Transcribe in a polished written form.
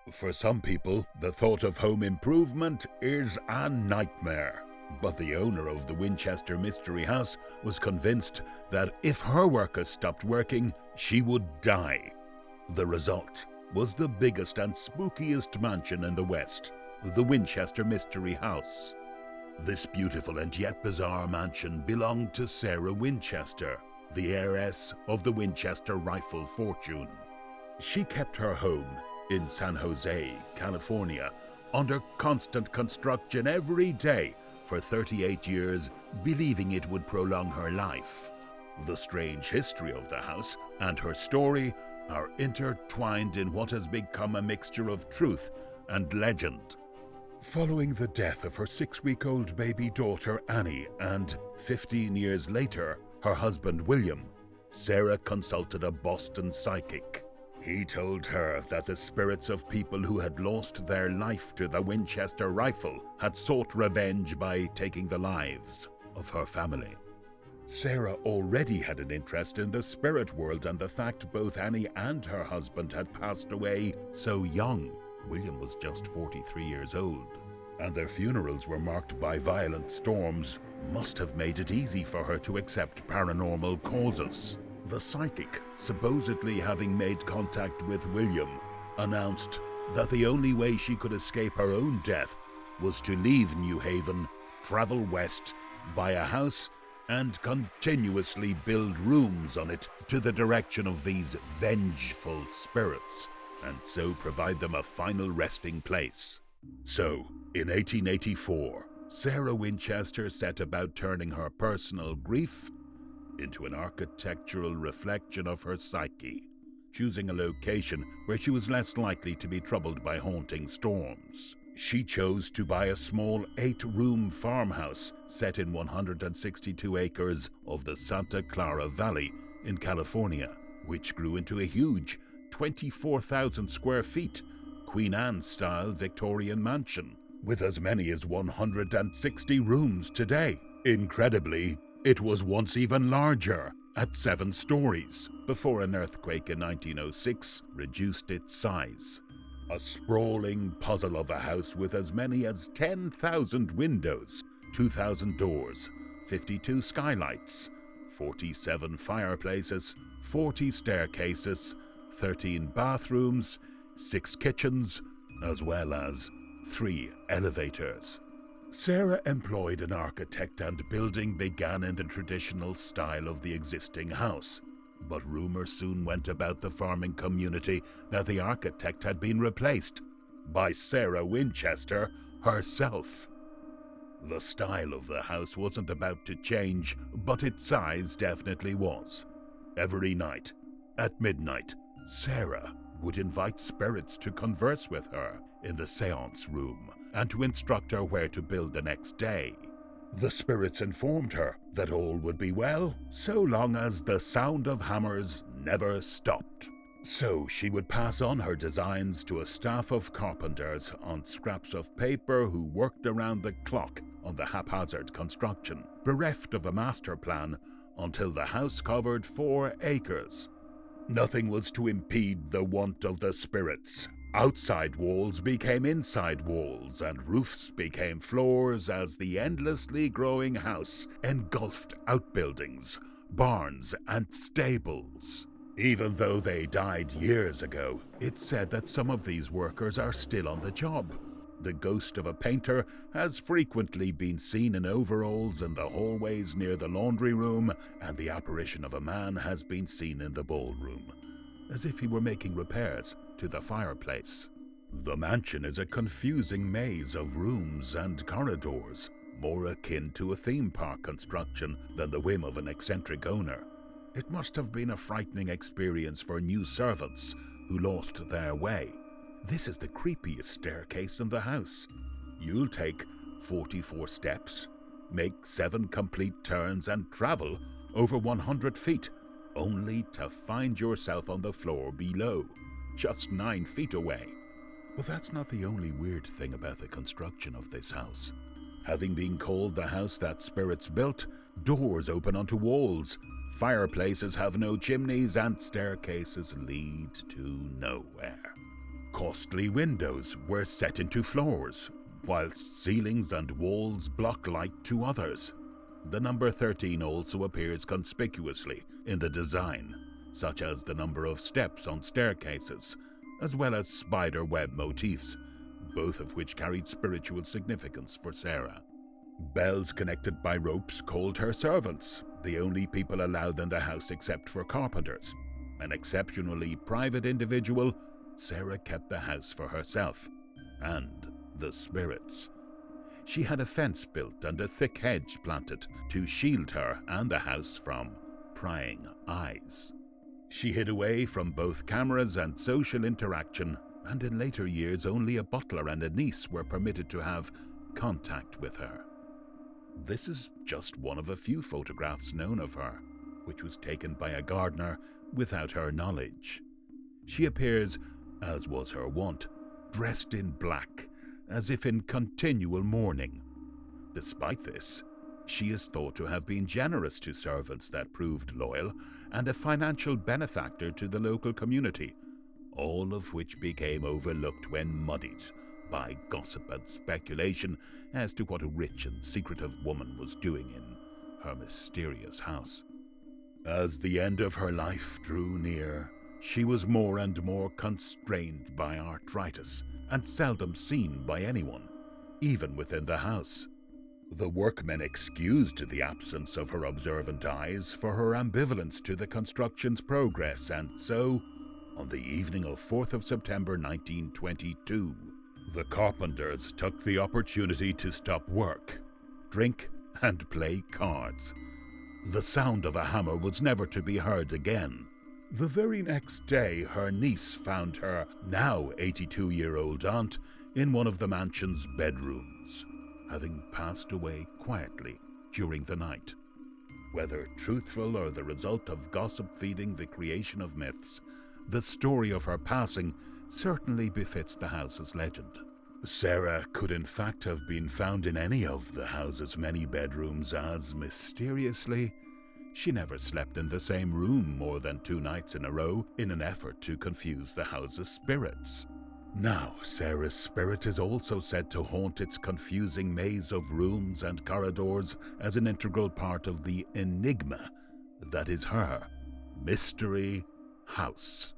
For some people, the thought of home improvement is a nightmare. But the owner of the Winchester Mystery House was convinced that if her workers stopped working, she would die. The result was the biggest and spookiest mansion in the West, the Winchester Mystery House. This beautiful and yet bizarre mansion belonged to Sarah Winchester, the heiress of the Winchester rifle fortune. She kept her home in San Jose, California, under constant construction every day for 38 years, believing it would prolong her life. The strange history of the house and her story are intertwined in what has become a mixture of truth and legend. Following the death of her 6-week-old baby daughter Annie and 15 years later, her husband William, Sarah consulted a Boston psychic. He told her that the spirits of people who had lost their life to the Winchester rifle had sought revenge by taking the lives of her family. Sarah already had an interest in the spirit world and the fact both Annie and her husband had passed away so young. William was just 43 years old, and their funerals were marked by violent storms must have made it easy for her to accept paranormal causes. The psychic, supposedly having made contact with William, announced that the only way she could escape her own death was to leave New Haven, travel west, buy a house, and continuously build rooms on it to the direction of these vengeful spirits, and so provide them a final resting place. So, in 1884, Sarah Winchester set about turning her personal grief into an architectural reflection of her psyche, choosing a location where she was less likely to be troubled by haunting storms. She chose to buy a small 8-room farmhouse set in 162 acres of the Santa Clara Valley in California, which grew into a huge 24,000 square feet Queen Anne-style Victorian mansion, with as many as 160 rooms today. Incredibly, it was once even larger, at 7 stories, before an earthquake in 1906 reduced its size. A sprawling puzzle of a house with as many as 10,000 windows, 2,000 doors, 52 skylights, 47 fireplaces, 40 staircases, 13 bathrooms, 6 kitchens, as well as 3 elevators. Sarah employed an architect and building began in the traditional style of the existing house. But rumor soon went about the farming community that the architect had been replaced by Sarah Winchester herself. The style of the house wasn't about to change, but its size definitely was. Every night, at midnight, Sarah would invite spirits to converse with her in the seance room and to instruct her where to build the next day. The spirits informed her that all would be well so long as the sound of hammers never stopped. So she would pass on her designs to a staff of carpenters on scraps of paper who worked around the clock on the haphazard construction, bereft of a master plan until the house covered 4 acres. Nothing was to impede the want of the spirits. Outside walls became inside walls, and roofs became floors as the endlessly growing house engulfed outbuildings, barns, and stables. Even though they died years ago, it's said that some of these workers are still on the job. The ghost of a painter has frequently been seen in overalls in the hallways near the laundry room, and the apparition of a man has been seen in the ballroom, as if he were making repairs to the fireplace. The mansion is a confusing maze of rooms and corridors, more akin to a theme park construction than the whim of an eccentric owner. It must have been a frightening experience for new servants who lost their way. This is the creepiest staircase in the house. You'll take 44 steps, make 7 complete turns, and travel over 100 feet, only to find yourself on the floor below, just 9 feet away. But that's not the only weird thing about the construction of this house. Having been called the house that spirits built, doors open onto walls, fireplaces have no chimneys, and staircases lead to nowhere. Costly windows were set into floors, whilst ceilings and walls block light to others. The number 13 also appears conspicuously in the design, such as the number of steps on staircases, as well as spider web motifs, both of which carried spiritual significance for Sarah. Bells connected by ropes called her servants, the only people allowed in the house except for carpenters. An exceptionally private individual, Sarah kept the house for herself and the spirits. She had a fence built and a thick hedge planted to shield her and the house from prying eyes. She hid away from both cameras and social interaction, and in later years only a butler and a niece were permitted to have contact with her. This is just one of a few photographs known of her, which was taken by a gardener without her knowledge. She appears, as was her wont, dressed in black, as if in continual mourning. Despite this, she is thought to have been generous to servants that proved loyal and a financial benefactor to the local community, all of which became overlooked when muddied by gossip and speculation as to what a rich and secretive woman was doing in her mysterious house. As the end of her life drew near, she was more and more constrained by arthritis and seldom seen by anyone, even within the house. The workmen excused the absence of her observant eyes for her ambivalence to the construction's progress, and so, on the evening of 4th of September 1922, the carpenters took the opportunity to stop work, drink, and play cards. The sound of a hammer was never to be heard again. The very next day, her niece found her now 82-year-old aunt in one of the mansion's bedrooms, having passed away quietly during the night. Whether truthful or the result of gossip feeding the creation of myths, the story of her passing certainly befits the house's legend. Sarah could in fact have been found in any of the house's many bedrooms, as mysteriously, she never slept in the same room more than 2 nights in a row in an effort to confuse the house's spirits. Now, Sarah's spirit is also said to haunt its confusing maze of rooms and corridors as an integral part of the enigma that is her Mystery House.